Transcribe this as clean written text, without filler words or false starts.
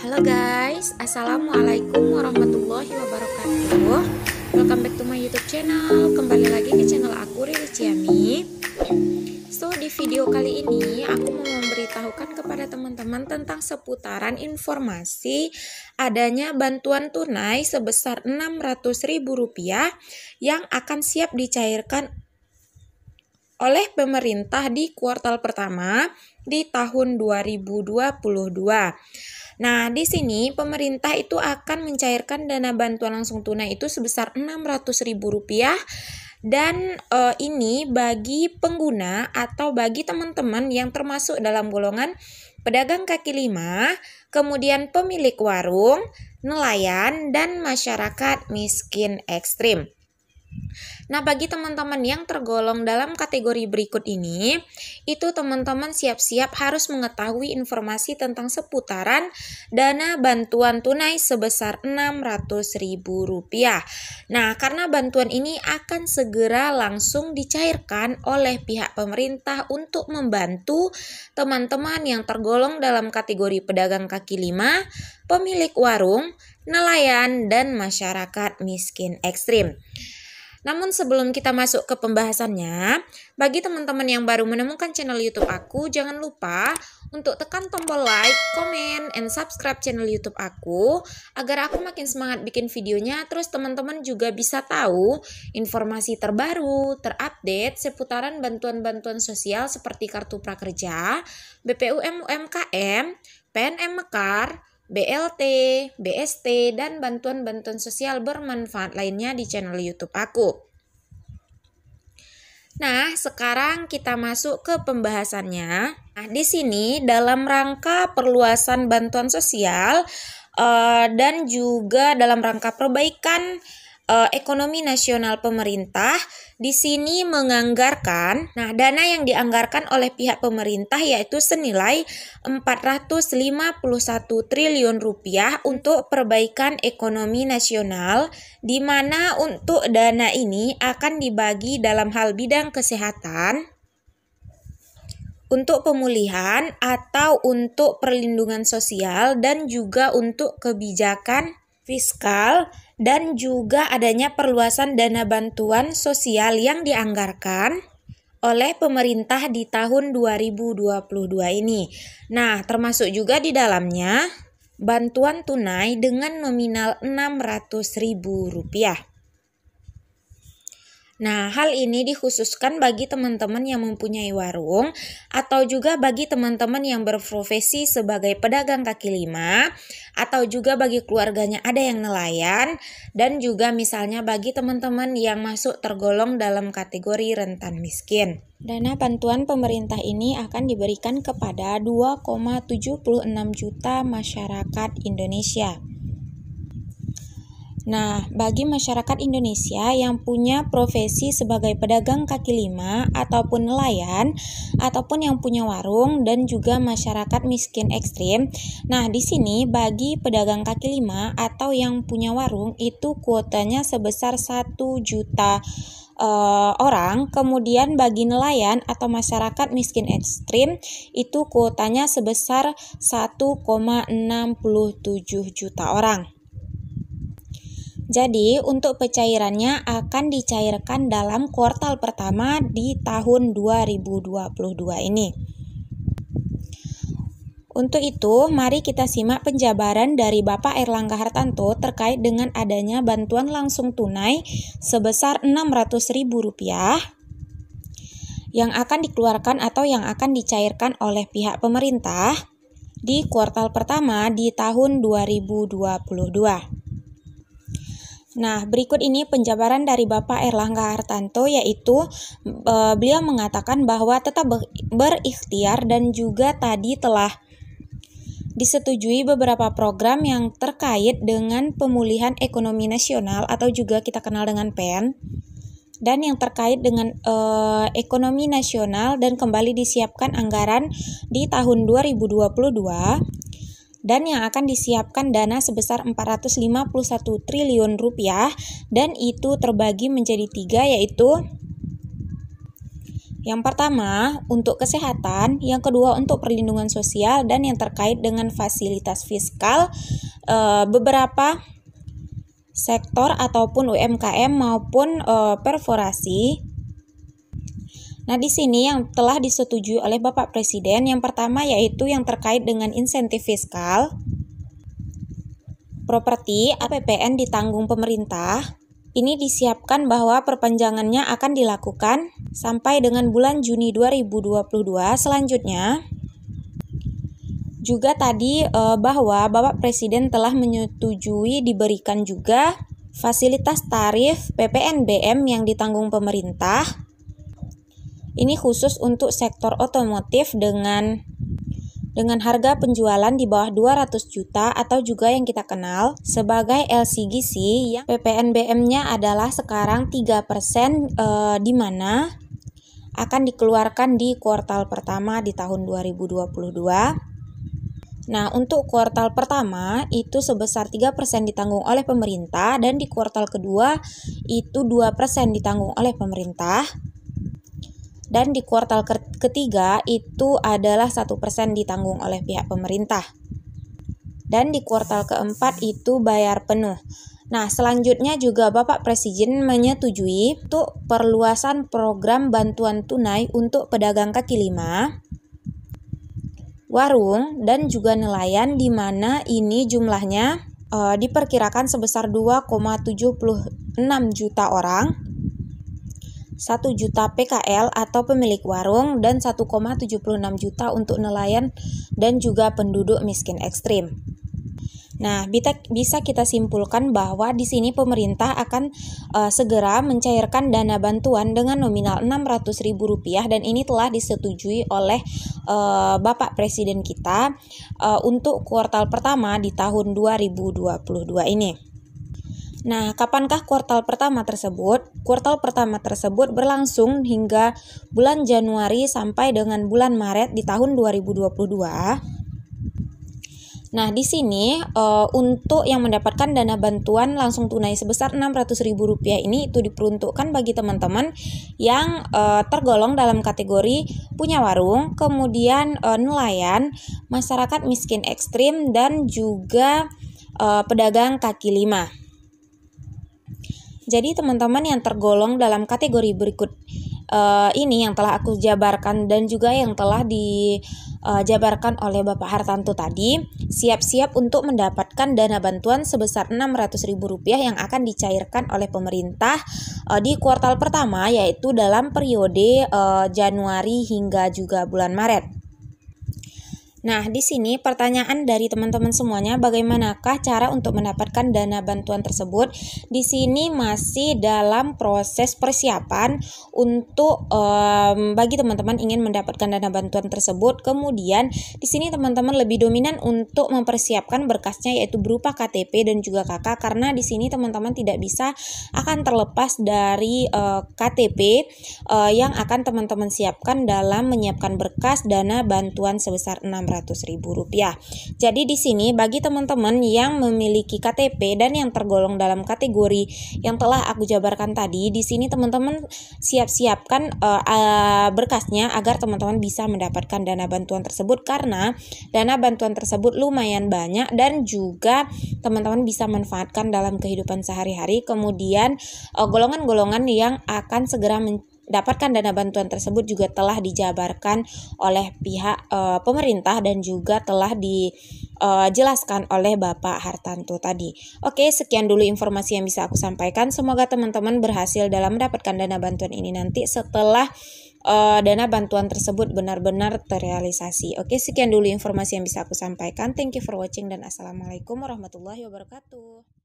Halo guys, assalamualaikum warahmatullahi wabarakatuh. Welcome back to my YouTube channel. Kembali lagi ke channel aku, Riri Ciami. So di video kali ini aku mau memberitahukan kepada teman-teman tentang seputaran informasi adanya bantuan tunai sebesar Rp600.000 yang akan siap dicairkan oleh pemerintah di kuartal pertama di tahun 2022. Nah, di sini pemerintah itu akan mencairkan dana bantuan langsung tunai itu sebesar Rp600.000 dan ini bagi pengguna atau bagi teman-teman yang termasuk dalam golongan pedagang kaki lima, kemudian pemilik warung, nelayan, dan masyarakat miskin ekstrim. Nah, bagi teman-teman yang tergolong dalam kategori berikut ini, itu teman-teman siap-siap harus mengetahui informasi tentang seputaran dana bantuan tunai sebesar Rp600.000. Nah, karena bantuan ini akan segera langsung dicairkan oleh pihak pemerintah untuk membantu teman-teman yang tergolong dalam kategori pedagang kaki lima, pemilik warung, nelayan, dan masyarakat miskin ekstrim. Namun sebelum kita masuk ke pembahasannya, bagi teman-teman yang baru menemukan channel YouTube aku, jangan lupa untuk tekan tombol like, comment, and subscribe channel YouTube aku agar aku makin semangat bikin videonya. Terus teman-teman juga bisa tahu informasi terbaru, terupdate seputaran bantuan-bantuan sosial seperti Kartu Prakerja, BPUM UMKM, PNM Mekar, BLT, BST, dan bantuan-bantuan sosial bermanfaat lainnya di channel YouTube aku. Nah, sekarang kita masuk ke pembahasannya. Nah, di sini dalam rangka perluasan bantuan sosial dan juga dalam rangka perbaikan ekonomi nasional pemerintah di sini menganggarkan, dana yang dianggarkan oleh pihak pemerintah yaitu senilai Rp451 triliun untuk perbaikan ekonomi nasional, di mana untuk dana ini akan dibagi dalam hal bidang kesehatan, untuk pemulihan atau untuk perlindungan sosial, dan juga untuk kebijakan fiskal, dan juga adanya perluasan dana bantuan sosial yang dianggarkan oleh pemerintah di tahun 2022 ini. Nah, termasuk juga di dalamnya bantuan tunai dengan nominal Rp600.000. Nah, hal ini dikhususkan bagi teman-teman yang mempunyai warung atau juga bagi teman-teman yang berprofesi sebagai pedagang kaki lima atau juga bagi keluarganya ada yang nelayan, dan juga misalnya bagi teman-teman yang masuk tergolong dalam kategori rentan miskin. Dana bantuan pemerintah ini akan diberikan kepada 2,76 juta masyarakat Indonesia. Nah, bagi masyarakat Indonesia yang punya profesi sebagai pedagang kaki lima ataupun nelayan ataupun yang punya warung dan juga masyarakat miskin ekstrim. Nah, di sini bagi pedagang kaki lima atau yang punya warung itu kuotanya sebesar 1 juta orang. Kemudian bagi nelayan atau masyarakat miskin ekstrim itu kuotanya sebesar 1,67 juta orang. Jadi, untuk pencairannya akan dicairkan dalam kuartal pertama di tahun 2022 ini. Untuk itu, mari kita simak penjabaran dari Bapak Erlangga Hartanto terkait dengan adanya bantuan langsung tunai sebesar Rp600.000 yang akan dikeluarkan atau yang akan dicairkan oleh pihak pemerintah di kuartal pertama di tahun 2022. Nah, berikut ini penjabaran dari Bapak Erlangga Hartanto, yaitu beliau mengatakan bahwa tetap berikhtiar dan juga tadi telah disetujui beberapa program yang terkait dengan pemulihan ekonomi nasional atau juga kita kenal dengan PEN, dan yang terkait dengan ekonomi nasional, dan kembali disiapkan anggaran di tahun 2022. Dan yang akan disiapkan dana sebesar Rp451 triliun dan itu terbagi menjadi 3, Yang pertama, untuk kesehatan, yang kedua untuk perlindungan sosial, dan yang terkait dengan fasilitas fiskal beberapa sektor ataupun UMKM maupun perforasi. Nah, di sini yang telah disetujui oleh Bapak Presiden, yang pertama yaitu yang terkait dengan insentif fiskal, properti APBN ditanggung pemerintah. Ini disiapkan bahwa perpanjangannya akan dilakukan sampai dengan bulan Juni 2022. Selanjutnya, juga tadi bahwa Bapak Presiden telah menyetujui diberikan juga fasilitas tarif PPNBM yang ditanggung pemerintah. Ini khusus untuk sektor otomotif dengan harga penjualan di bawah 200 juta atau juga yang kita kenal sebagai LCGC, yang PPNBM-nya adalah sekarang 3%, di mana akan dikeluarkan di kuartal pertama di tahun 2022. Nah, untuk kuartal pertama itu sebesar 3% ditanggung oleh pemerintah, dan di kuartal kedua itu 2% ditanggung oleh pemerintah. Dan di kuartal ketiga itu adalah 1% ditanggung oleh pihak pemerintah. Dan di kuartal keempat itu bayar penuh. Nah, selanjutnya juga Bapak Presiden menyetujui untuk perluasan program bantuan tunai untuk pedagang kaki lima, warung, dan juga nelayan, di mana ini jumlahnya diperkirakan sebesar 2,76 juta orang, 1 juta PKL atau pemilik warung, dan 1,76 juta untuk nelayan dan juga penduduk miskin ekstrim. Nah, bisa kita simpulkan bahwa di sini pemerintah akan segera mencairkan dana bantuan dengan nominal Rp600.000, dan ini telah disetujui oleh Bapak Presiden kita untuk kuartal pertama di tahun 2022 ini. Nah, kapankah kuartal pertama tersebut? Kuartal pertama tersebut berlangsung hingga bulan Januari sampai dengan bulan Maret di tahun 2022. Nah, di sini untuk yang mendapatkan dana bantuan langsung tunai sebesar Rp600.000 ini itu diperuntukkan bagi teman-teman yang tergolong dalam kategori punya warung, kemudian nelayan, masyarakat miskin ekstrim, dan juga pedagang kaki lima. Jadi teman-teman yang tergolong dalam kategori berikut ini yang telah aku jabarkan dan juga yang telah dijabarkan oleh Bapak Hartanto tadi, siap-siap untuk mendapatkan dana bantuan sebesar Rp600.000 yang akan dicairkan oleh pemerintah di kuartal pertama, yaitu dalam periode Januari hingga juga bulan Maret. Nah, di sini pertanyaan dari teman-teman semuanya, bagaimanakah cara untuk mendapatkan dana bantuan tersebut? Di sini masih dalam proses persiapan untuk bagi teman-teman ingin mendapatkan dana bantuan tersebut. Kemudian di sini teman-teman lebih dominan untuk mempersiapkan berkasnya, yaitu berupa KTP dan juga KK, karena di sini teman-teman tidak bisa akan terlepas dari KTP yang akan teman-teman siapkan dalam menyiapkan berkas dana bantuan sebesar Rp600.000. Jadi di sini bagi teman-teman yang memiliki KTP dan yang tergolong dalam kategori yang telah aku jabarkan tadi, di sini teman-teman siapkan berkasnya agar teman-teman bisa mendapatkan dana bantuan tersebut, karena dana bantuan tersebut lumayan banyak dan juga teman-teman bisa manfaatkan dalam kehidupan sehari-hari. Kemudian golongan-golongan yang akan segera mendapatkan dana bantuan tersebut juga telah dijabarkan oleh pihak pemerintah dan juga telah dijelaskan oleh Bapak Hartanto tadi. Oke, sekian dulu informasi yang bisa aku sampaikan. Semoga teman-teman berhasil dalam mendapatkan dana bantuan ini nanti setelah dana bantuan tersebut benar-benar terrealisasi. Oke, sekian dulu informasi yang bisa aku sampaikan. Thank you for watching dan assalamualaikum warahmatullahi wabarakatuh.